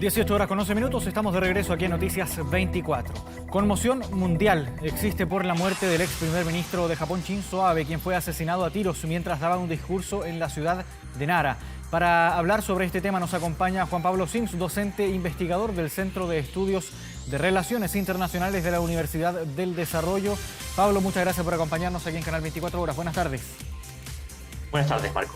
18 horas con 11 minutos, estamos de regreso aquí en Noticias 24. Conmoción mundial existe por la muerte del ex primer ministro de Japón, Shinzo Abe, quien fue asesinado a tiros mientras daba un discurso en la ciudad de Nara. Para hablar sobre este tema nos acompaña Juan Pablo Sims, docente e investigador del Centro de Estudios de Relaciones Internacionales de la Universidad del Desarrollo. Pablo, muchas gracias por acompañarnos aquí en Canal 24 Horas. Buenas tardes. Buenas tardes, Marco.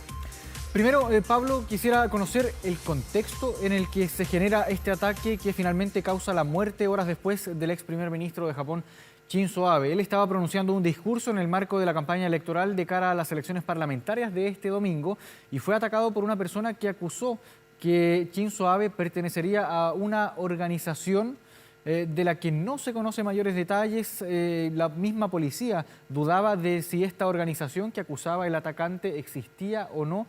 Primero, Pablo, quisiera conocer el contexto en el que se genera este ataque que finalmente causa la muerte horas después del ex primer ministro de Japón, Shinzo Abe. Él estaba pronunciando un discurso en el marco de la campaña electoral de cara a las elecciones parlamentarias de este domingo y fue atacado por una persona que acusó que Shinzo Abe pertenecería a una organización de la que no se conocen mayores detalles. La misma policía dudaba de si esta organización que acusaba el atacante existía o no.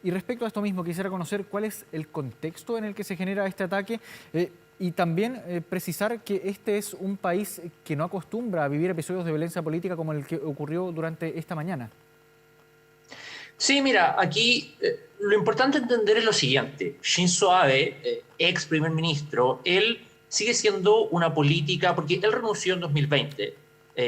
Y respecto a esto mismo, quisiera conocer cuál es el contexto en el que se genera este ataque y también precisar que este es un país que no acostumbra a vivir episodios de violencia política como el que ocurrió durante esta mañana. Sí, mira, aquí lo importante entender es lo siguiente. Shinzo Abe, ex primer ministro, él sigue siendo una política, porque él renunció en 2020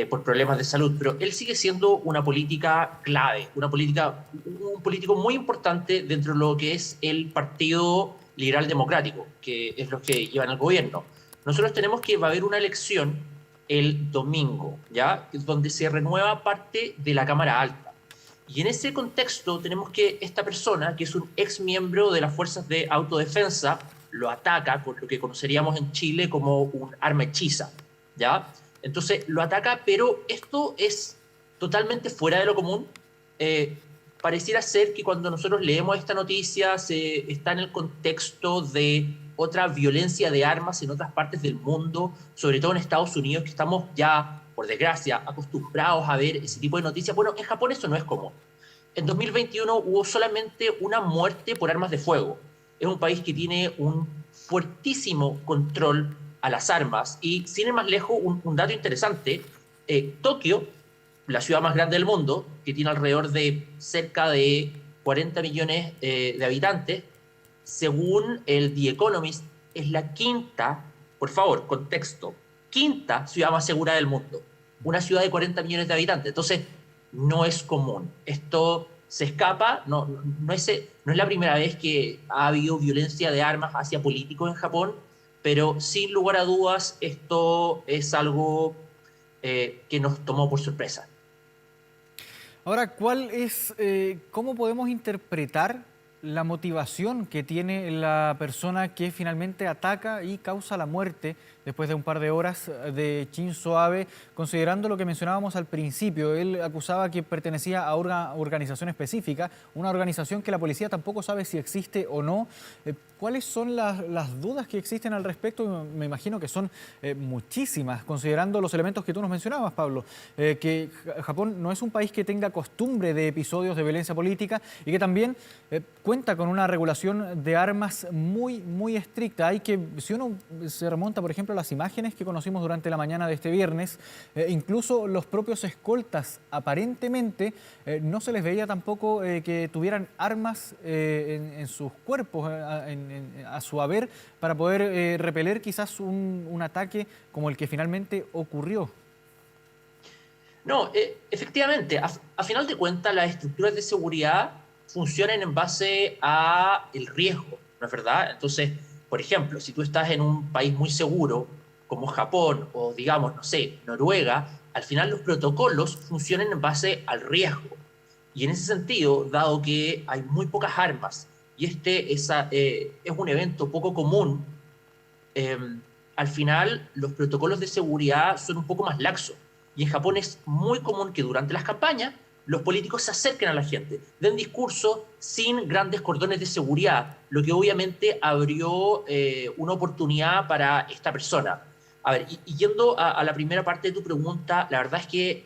por problemas de salud, pero él sigue siendo una política clave, un político muy importante dentro de lo que es el Partido Liberal Democrático, que es lo que llevan al gobierno. Nosotros tenemos que va a haber una elección el domingo, ¿ya? Donde se renueva parte de la Cámara Alta. Y en ese contexto tenemos que esta persona, que es un ex miembro de las Fuerzas de Autodefensa, lo ataca con lo que conoceríamos en Chile como un arma hechiza, ¿ya? Entonces lo ataca, pero esto es totalmente fuera de lo común. Pareciera ser que cuando nosotros leemos esta noticia está en el contexto de otra violencia de armas en otras partes del mundo, sobre todo en Estados Unidos, que estamos ya, por desgracia, acostumbrados a ver ese tipo de noticias. Bueno, en Japón eso no es común. En 2021 hubo solamente una muerte por armas de fuego. Es un país que tiene un fuertísimo control a las armas. Y sin ir más lejos, un dato interesante, Tokio, la ciudad más grande del mundo, que tiene alrededor de cerca de 40 millones de habitantes, según el The Economist, es la quinta, por favor, contexto, quinta ciudad más segura del mundo. Una ciudad de 40 millones de habitantes. Entonces, no es común. Esto se escapa, no es la primera vez que ha habido violencia de armas hacia políticos en Japón, pero sin lugar a dudas esto es algo que nos tomó por sorpresa. Ahora, ¿cómo podemos interpretar la motivación que tiene la persona que finalmente ataca y causa la muerte después de un par de horas de Shinzo Abe, considerando lo que mencionábamos al principio? Él acusaba que pertenecía a una organización específica, una organización que la policía tampoco sabe si existe o no. ¿Cuáles son las dudas que existen al respecto? Me imagino que son muchísimas, considerando los elementos que tú nos mencionabas, Pablo, que Japón no es un país que tenga costumbre de episodios de violencia política y que también cuenta con una regulación de armas muy, muy estricta. Si uno se remonta, por ejemplo, a las imágenes que conocimos durante la mañana de este viernes, incluso los propios escoltas aparentemente no se les veía tampoco que tuvieran armas en sus cuerpos, a su haber, para poder repeler quizás un ataque como el que finalmente ocurrió. No, efectivamente, a final de cuentas las estructuras de seguridad funcionan en base a el riesgo, ¿no es verdad? Entonces, por ejemplo, si tú estás en un país muy seguro como Japón o digamos, no sé, Noruega, al final los protocolos funcionan en base al riesgo. Y en ese sentido, dado que hay muy pocas armas y es un evento poco común, al final los protocolos de seguridad son un poco más laxos. Y en Japón es muy común que durante las campañas los políticos se acerquen a la gente, den discursos sin grandes cordones de seguridad, lo que obviamente abrió una oportunidad para esta persona. A ver, y yendo a la primera parte de tu pregunta, la verdad es que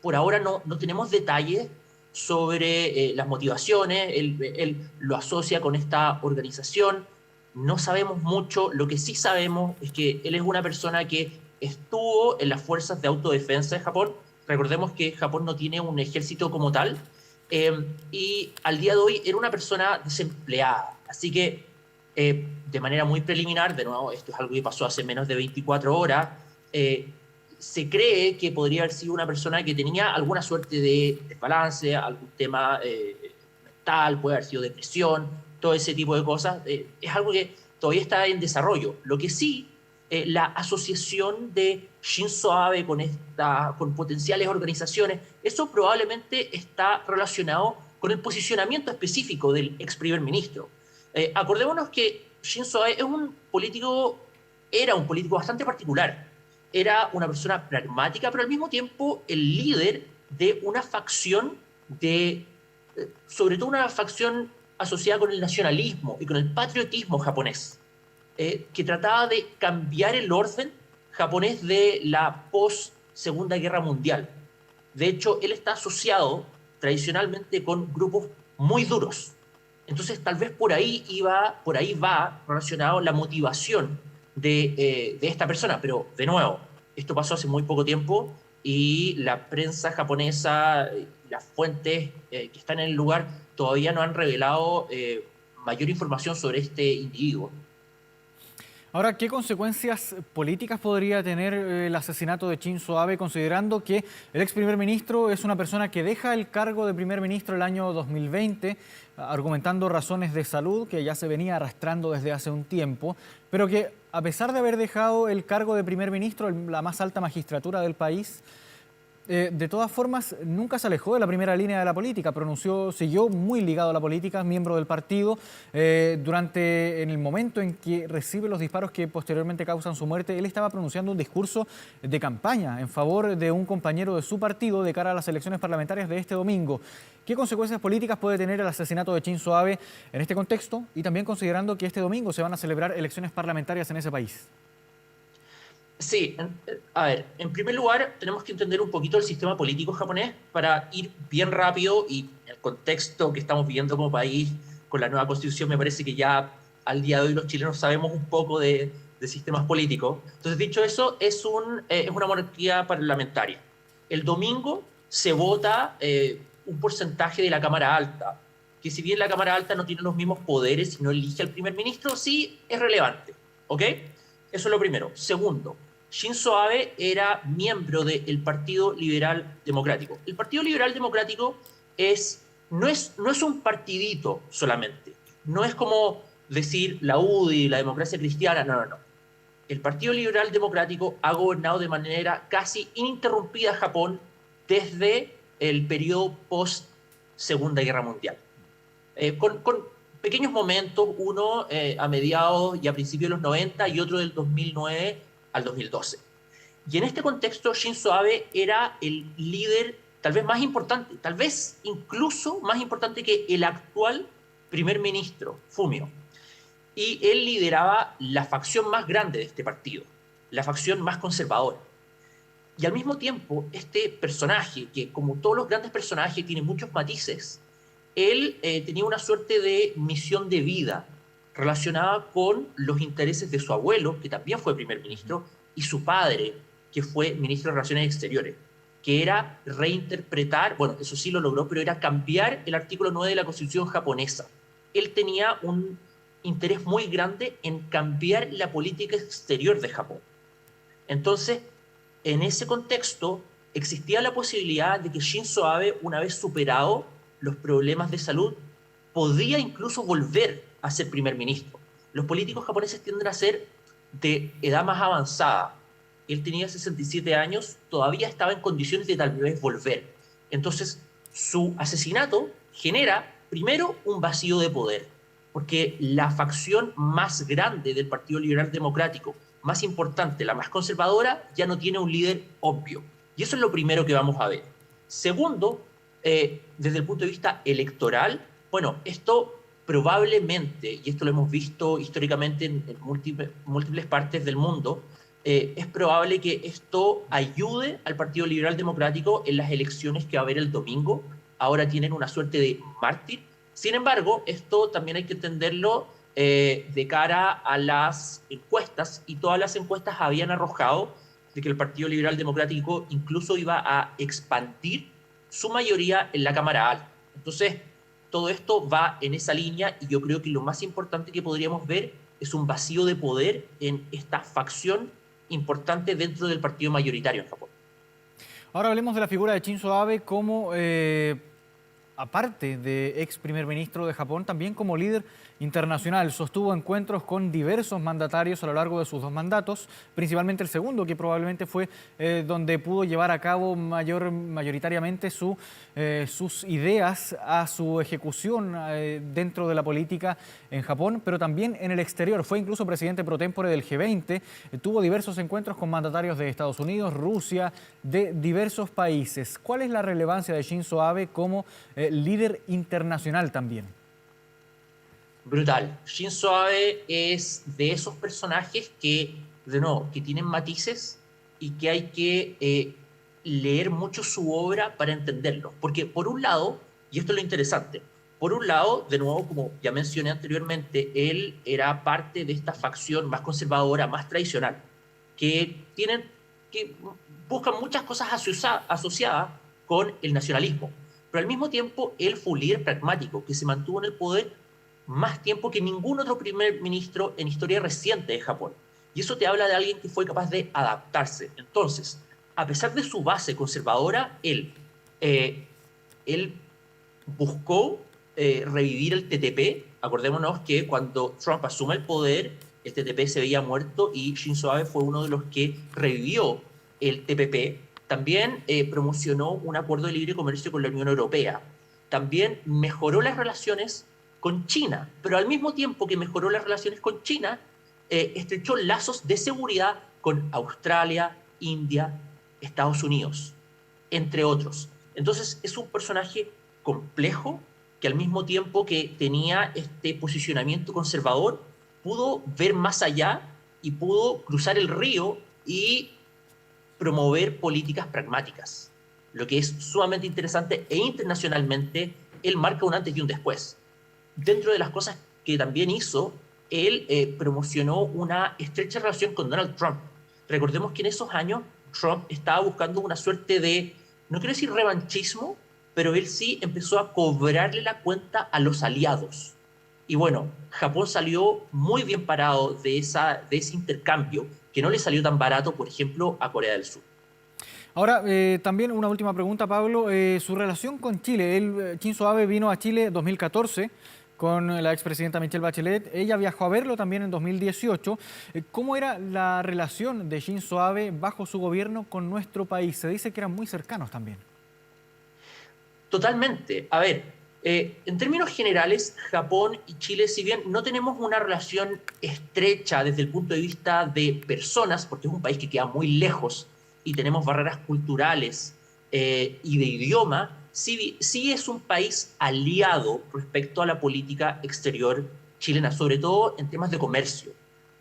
por ahora no tenemos detalles sobre las motivaciones. Él lo asocia con esta organización. No sabemos mucho. Lo que sí sabemos es que él es una persona que estuvo en las fuerzas de autodefensa de Japón. Recordemos que Japón no tiene un ejército como tal. Y al día de hoy era una persona desempleada. Así que De manera muy preliminar, de nuevo, esto es algo que pasó hace menos de 24 horas, se cree que podría haber sido una persona que tenía alguna suerte de desbalance, algún tema mental, puede haber sido depresión, todo ese tipo de cosas. Es algo que todavía está en desarrollo. Lo que sí, la asociación de Shinzo Abe con potenciales organizaciones, eso probablemente está relacionado con el posicionamiento específico del ex primer ministro. Acordémonos que Shinzo Abe era un político bastante particular. Era una persona pragmática, pero al mismo tiempo el líder de una facción sobre todo una facción asociada con el nacionalismo y con el patriotismo japonés, que trataba de cambiar el orden japonés de la post-Segunda Guerra Mundial. De hecho, él está asociado tradicionalmente con grupos muy duros. Entonces, tal vez por ahí va relacionado la motivación de esta persona. Pero, de nuevo, esto pasó hace muy poco tiempo y la prensa japonesa, las fuentes que están en el lugar, todavía no han revelado mayor información sobre este individuo. Ahora, ¿qué consecuencias políticas podría tener el asesinato de Shinzo Abe, considerando que el ex primer ministro es una persona que deja el cargo de primer ministro el año 2020, argumentando razones de salud que ya se venía arrastrando desde hace un tiempo, pero que a pesar de haber dejado el cargo de primer ministro en la más alta magistratura del país, de todas formas, nunca se alejó de la primera línea de la política, siguió muy ligado a la política, miembro del partido. En el momento en que recibe los disparos que posteriormente causan su muerte, él estaba pronunciando un discurso de campaña en favor de un compañero de su partido de cara a las elecciones parlamentarias de este domingo. ¿Qué consecuencias políticas puede tener el asesinato de Shinzo Abe en este contexto y también considerando que este domingo se van a celebrar elecciones parlamentarias en ese país? Sí, a ver, en primer lugar tenemos que entender un poquito el sistema político japonés para ir bien rápido y el contexto que estamos viviendo como país con la nueva constitución me parece que ya al día de hoy los chilenos sabemos un poco de sistemas políticos. Entonces, dicho eso, es una monarquía parlamentaria. El domingo se vota un porcentaje de la Cámara Alta, que si bien la Cámara Alta no tiene los mismos poderes y no elige al primer ministro, sí es relevante, ¿ok? Eso es lo primero. Segundo, Shinzo Abe era miembro del Partido Liberal Democrático. El Partido Liberal Democrático no es un partidito solamente. No es como decir la UDI, la democracia cristiana, no, no, no. El Partido Liberal Democrático ha gobernado de manera casi ininterrumpida Japón desde el periodo post-Segunda Guerra Mundial. Con pequeños momentos, uno a mediados y a principios de los 90 y otro del 2009 al 2012. Y en este contexto, Shinzo Abe era el líder tal vez más importante, tal vez incluso más importante que el actual primer ministro, Fumio. Y él lideraba la facción más grande de este partido, la facción más conservadora. Y al mismo tiempo, este personaje, que como todos los grandes personajes tiene muchos matices, él tenía una suerte de misión de vida relacionada con los intereses de su abuelo, que también fue primer ministro, y su padre, que fue ministro de Relaciones Exteriores, que era reinterpretar, bueno, eso sí lo logró, pero era cambiar el artículo 9 de la Constitución japonesa. Él tenía un interés muy grande en cambiar la política exterior de Japón. Entonces, en ese contexto, existía la posibilidad de que Shinzo Abe, una vez superado los problemas de salud, podía incluso volver a ser primer ministro. Los políticos japoneses tienden a ser de edad más avanzada. Él tenía 67 años, todavía estaba en condiciones de tal vez volver. Entonces, su asesinato genera, primero, un vacío de poder, porque la facción más grande del Partido Liberal Democrático, más importante, la más conservadora, ya no tiene un líder obvio. Y eso es lo primero que vamos a ver. Segundo, desde el punto de vista electoral, bueno, esto probablemente, y esto lo hemos visto históricamente en múltiples partes del mundo, es probable que esto ayude al Partido Liberal Democrático en las elecciones que va a haber el domingo. Ahora tienen una suerte de mártir. Sin embargo, esto también hay que entenderlo de cara a las encuestas, y todas las encuestas habían arrojado de que el Partido Liberal Democrático incluso iba a expandir su mayoría en la Cámara Alta. Entonces, todo esto va en esa línea y yo creo que lo más importante que podríamos ver es un vacío de poder en esta facción importante dentro del partido mayoritario en Japón. Ahora hablemos de la figura de Shinzo Abe como, aparte de ex primer ministro de Japón, también como líder internacional. Sostuvo encuentros con diversos mandatarios a lo largo de sus 2 mandatos, principalmente el segundo, que probablemente fue donde pudo llevar a cabo mayoritariamente sus ideas a su ejecución dentro de la política en Japón, pero también en el exterior. Fue incluso presidente pro tempore del G20, tuvo diversos encuentros con mandatarios de Estados Unidos, Rusia, de diversos países. ¿Cuál es la relevancia de Shinzo Abe como líder internacional también? Brutal. Shinzo Abe es de esos personajes que, de nuevo, que tienen matices y que hay que leer mucho su obra para entenderlo. Porque por un lado, y esto es lo interesante, por un lado, de nuevo, como ya mencioné anteriormente, él era parte de esta facción más conservadora, más tradicional, que buscan muchas cosas asociadas con el nacionalismo. Pero al mismo tiempo, él fue un líder pragmático que se mantuvo en el poder más tiempo que ningún otro primer ministro en historia reciente de Japón. Y eso te habla de alguien que fue capaz de adaptarse. Entonces, a pesar de su base conservadora, él buscó revivir el TTP. Acordémonos que cuando Trump asume el poder, el TTP se veía muerto y Shinzo Abe fue uno de los que revivió el TPP. También promocionó un acuerdo de libre comercio con la Unión Europea. También mejoró las relaciones con China, pero al mismo tiempo que mejoró las relaciones con China, estrechó lazos de seguridad con Australia, India, Estados Unidos, entre otros. Entonces es un personaje complejo que al mismo tiempo que tenía este posicionamiento conservador, pudo ver más allá y pudo cruzar el río y promover políticas pragmáticas, lo que es sumamente interesante e internacionalmente él marca un antes y un después. Dentro de las cosas que también hizo, él promocionó una estrecha relación con Donald Trump. Recordemos que en esos años Trump estaba buscando una suerte de, no quiero decir revanchismo, pero él sí empezó a cobrarle la cuenta a los aliados. Y bueno, Japón salió muy bien parado de ese intercambio, que no le salió tan barato, por ejemplo, a Corea del Sur. Ahora, también una última pregunta, Pablo. Su relación con Chile. Shinzo Abe vino a Chile en 2014 con la expresidenta Michelle Bachelet. Ella viajó a verlo también en 2018. ¿Cómo era la relación de Shinzo Abe bajo su gobierno con nuestro país? Se dice que eran muy cercanos también. Totalmente. A ver, en términos generales, Japón y Chile, si bien no tenemos una relación estrecha desde el punto de vista de personas, porque es un país que queda muy lejos y tenemos barreras culturales y de idioma, sí es un país aliado respecto a la política exterior chilena, sobre todo en temas de comercio.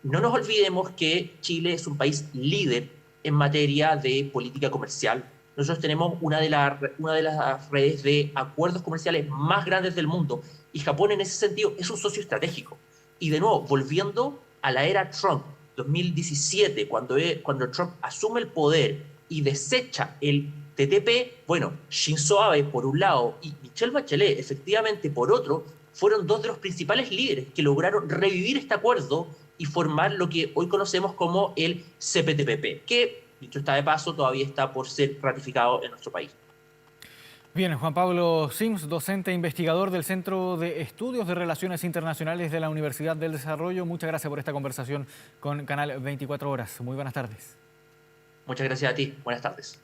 No nos olvidemos que Chile es un país líder en materia de política comercial. Nosotros tenemos una de las redes de acuerdos comerciales más grandes del mundo y Japón en ese sentido es un socio estratégico. Y de nuevo, volviendo a la era Trump, 2017, cuando Trump asume el poder y desecha el TTP, bueno, Shinzo Abe por un lado y Michelle Bachelet efectivamente por otro, fueron dos de los principales líderes que lograron revivir este acuerdo y formar lo que hoy conocemos como el CPTPP, que, dicho está de paso, todavía está por ser ratificado en nuestro país. Bien, Juan Pablo Sims, docente e investigador del Centro de Estudios de Relaciones Internacionales de la Universidad del Desarrollo. Muchas gracias por esta conversación con Canal 24 Horas. Muy buenas tardes. Muchas gracias a ti. Buenas tardes.